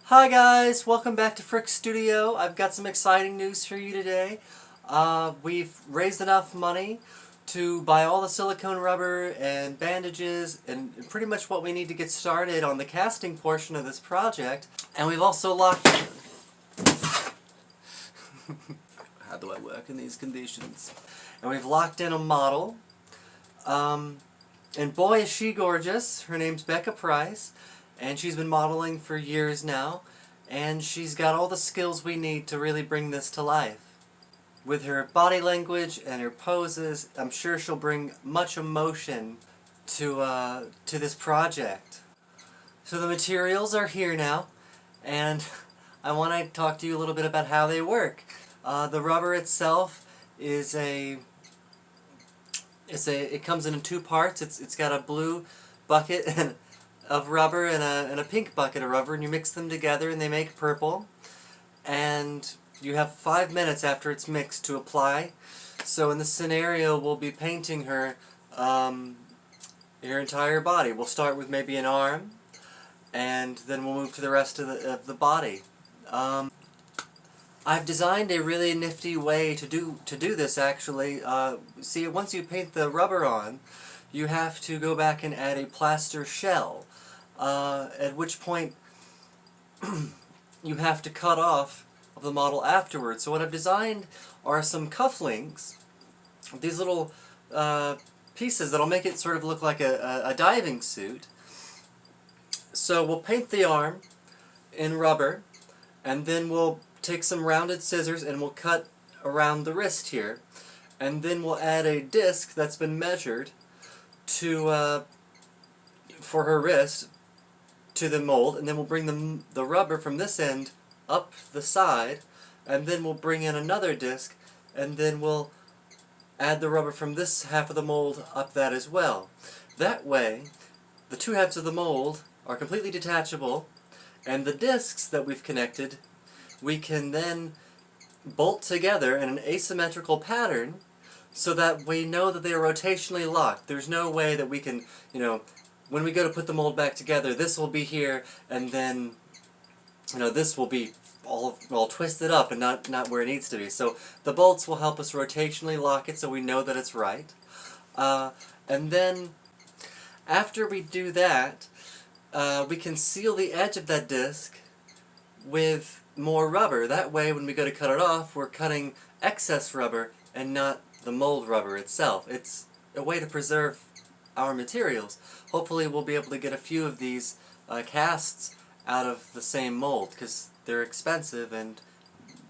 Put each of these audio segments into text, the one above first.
Hi guys, welcome back to Frick Studio. I've got some exciting news for you today. We've raised enough money to buy all the silicone rubber and bandages and pretty much what we need to get started on the casting portion of this project. And we've also locked... How do I work in these conditions? And we've locked in a model. And boy is she gorgeous. Her name's Becca Price. And she's been modeling for years now, and she's got all the skills we need to really bring this to life. With her body language and her poses, I'm sure she'll bring much emotion to this project. So the materials are here now, and I want to talk to you a little bit about how they work. The rubber itself is it comes in two parts. It's got a blue bucket and of rubber and a pink bucket of rubber, and you mix them together and they make purple. And you have 5 minutes after it's mixed to apply. So in this scenario, we'll be painting her her entire body. We'll start with maybe an arm, and then we'll move to the rest of the body. I've designed a really nifty way to do this actually. See, once you paint the rubber on, you have to go back and add a plaster shell. At which point you have to cut off the model afterwards. So what I've designed are some cufflinks, these little pieces that'll make it sort of look like a diving suit. So we'll paint the arm in rubber, and then we'll take some rounded scissors and we'll cut around the wrist here, and then we'll add a disc that's been measured to for her wrist to the mold, and then we'll bring the rubber from this end up the side, and then we'll bring in another disc, and then we'll add the rubber from this half of the mold up that as well. That way, the two halves of the mold are completely detachable, and the discs that we've connected, we can then bolt together in an asymmetrical pattern so that we know that they are rotationally locked. There's no way that we can, when we go to put the mold back together, this will be here, and then, this will be all twisted up and not where it needs to be. So the bolts will help us rotationally lock it so we know that it's right. And then, after we do that, we can seal the edge of that disc with more rubber. That way, when we go to cut it off, we're cutting excess rubber and not the mold rubber itself. It's a way to preserve our materials. Hopefully we'll be able to get a few of these casts out of the same mold, because they're expensive, and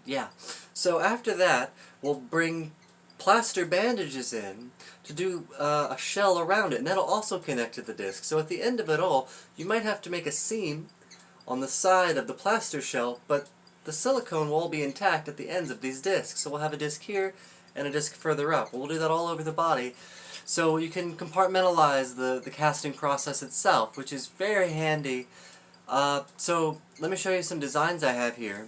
yeah. So after that, we'll bring plaster bandages in to do a shell around it, and that'll also connect to the disc. So at the end of it all, you might have to make a seam on the side of the plaster shell, but the silicone will all be intact at the ends of these discs. So we'll have a disc here and a disc further up. We'll do that all over the body. So you can compartmentalize the casting process itself, which is very handy. So let me show you some designs I have here.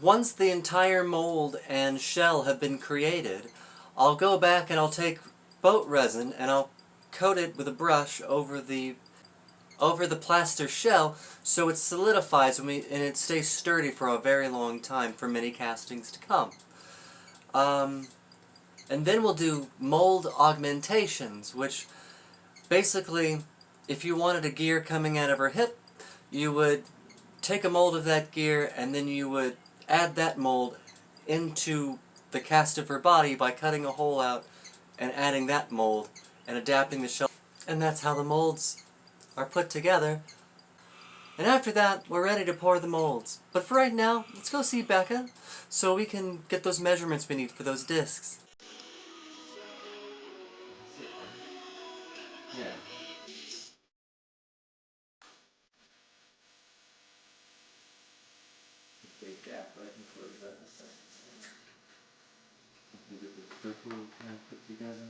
Once the entire mold and shell have been created, I'll go back and I'll take boat resin and I'll coat it with a brush over the plaster shell so it solidifies and it stays sturdy for a very long time for many castings to come. And then we'll do mold augmentations, which basically, if you wanted a gear coming out of her hip, you would take a mold of that gear and then you would add that mold into the cast of her body by cutting a hole out and adding that mold and adapting the shell. And that's how the molds are put together. And after that, we're ready to pour the molds. But for right now, let's go see Becca so we can get those measurements we need for those discs. Yeah. Big gap, I can close that in a second. Get the circle kind of put together.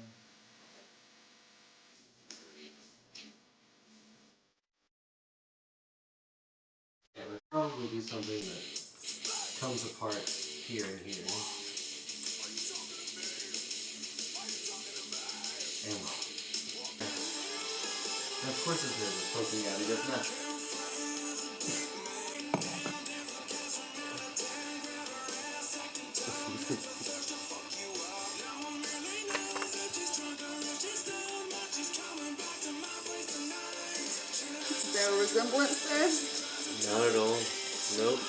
Yeah, but probably do something that comes apart here and here. And of course it's poking out, it does not. there a resemblance there? Not at all. Nope.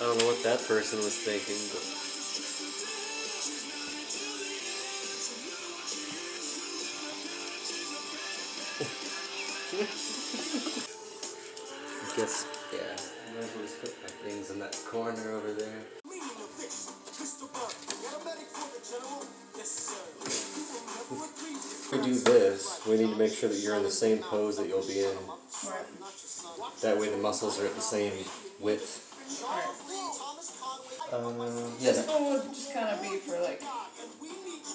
I don't know what that person was thinking, but... I guess, yeah. I might as well just put my things in that corner over there. If we do this, we need to make sure that you're in the same pose that you'll be in. Right. That way the muscles are at the same width. Right. Yeah. This one would just kind of be for like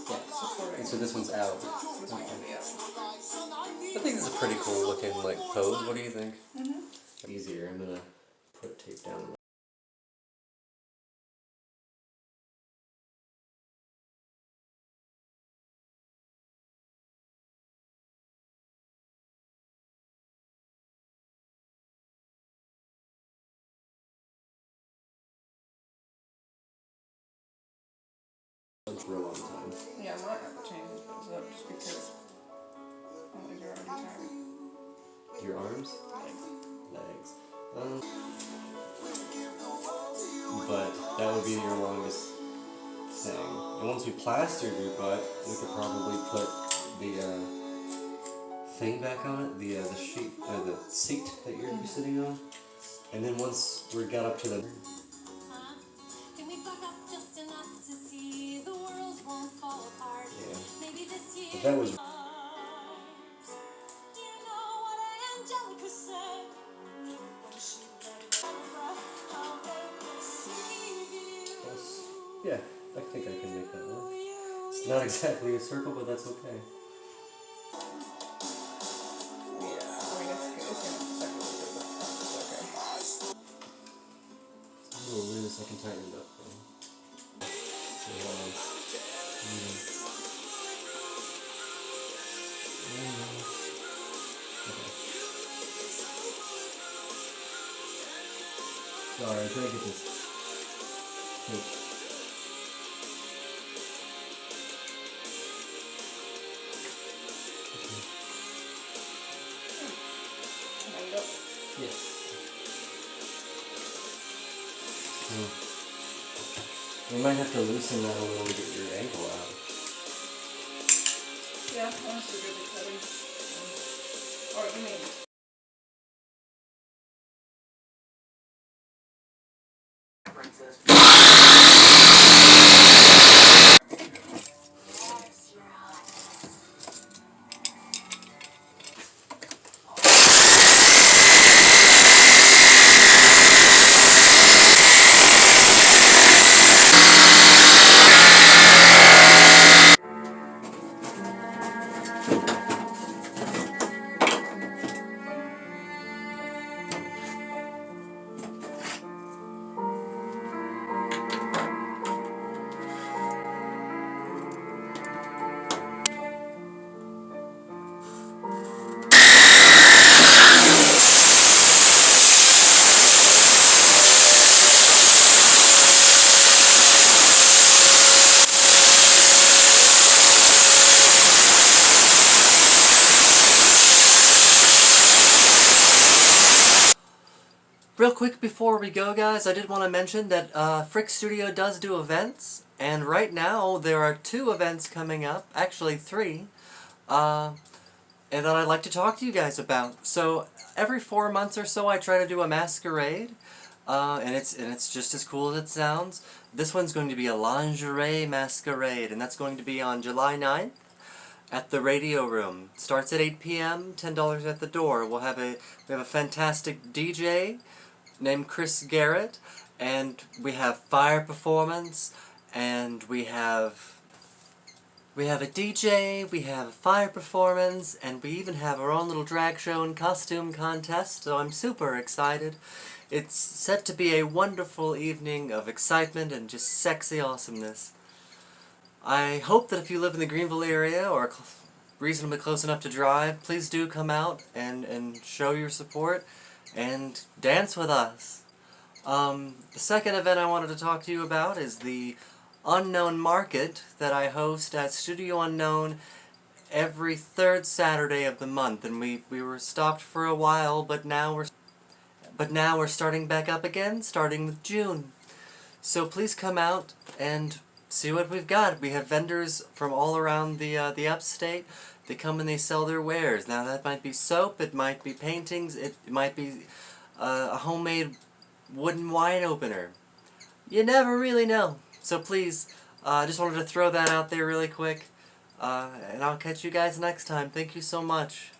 Yeah. supporting. And so this one's out. This one would be out. I think this is a pretty cool looking like pose. What do you think? Easier. I'm gonna put tape down. It's real long time. Yeah, I might have to change those up just because I want to go on time. Your arms? Legs. Legs. But that would be your longest thing. And once we plastered your butt, we could probably put the thing back on it, the sheet, the seat that you're gonna be sitting on. And then once we got up to the but that was yeah, I think I can make that work. It's not exactly a circle, but that's okay. Yeah, I mean it's gonna suck a little bit, but that's okay. A little loose, I can tighten it up though. Sorry, I'm trying to get this tape. Lined up. Yes. We might have to loosen that a little to get your ankle out. Yeah, honestly, really cutting. Or you mean? Real quick before we go, guys, I did want to mention that Frick Studio does do events, and right now there are 2 events coming up, actually 3, and that I'd like to talk to you guys about. So every 4 months or so I try to do a masquerade, and it's just as cool as it sounds. This one's going to be a lingerie masquerade, and that's going to be on July 9th. At the Radio Room. Starts at 8 p.m., $10 at the door. We have a fantastic DJ named Chris Garrett, and we have fire performance, and we have a DJ, we have a fire performance, and we even have our own little drag show and costume contest, so I'm super excited. It's set to be a wonderful evening of excitement and just sexy awesomeness. I hope that if you live in the Greenville area or reasonably close enough to drive, please do come out and show your support and dance with us. The second event I wanted to talk to you about is the Unknown Market that I host at Studio Unknown every third Saturday of the month, and we were stopped for a while, but now we're starting back up again, starting with June. So please come out and see what we've got. We have vendors from all around the upstate. They come and they sell their wares. Now that might be soap, it might be paintings, it might be a homemade wooden wine opener. You never really know. So please, I just wanted to throw that out there really quick. And I'll catch you guys next time. Thank you so much.